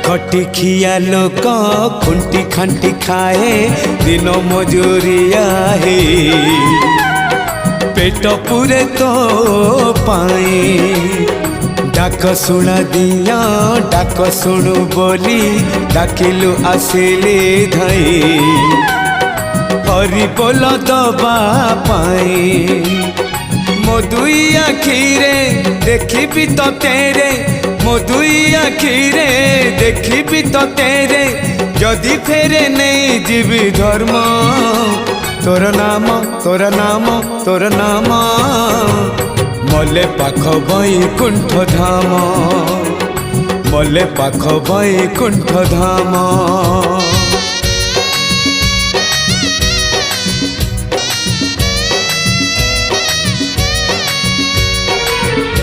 खटी खिया लोक खुंटी खांटी खाए दिन मजूरिया है पेट पूरे तो पाए डाक शुणा दिया डाक शुणु बोली डाकिलु आसिले धाई हरि बोल दबा पाए मो दुई आखिरे देखी तो तेरे मो दुई आखिरे देखी तो तेरे जदि फेरे नहीं जीवी धर्म तोर नाम तोर नाम तोर नाम मले पाख बैकुंठ धाम मले पाख बैकुंठ धाम।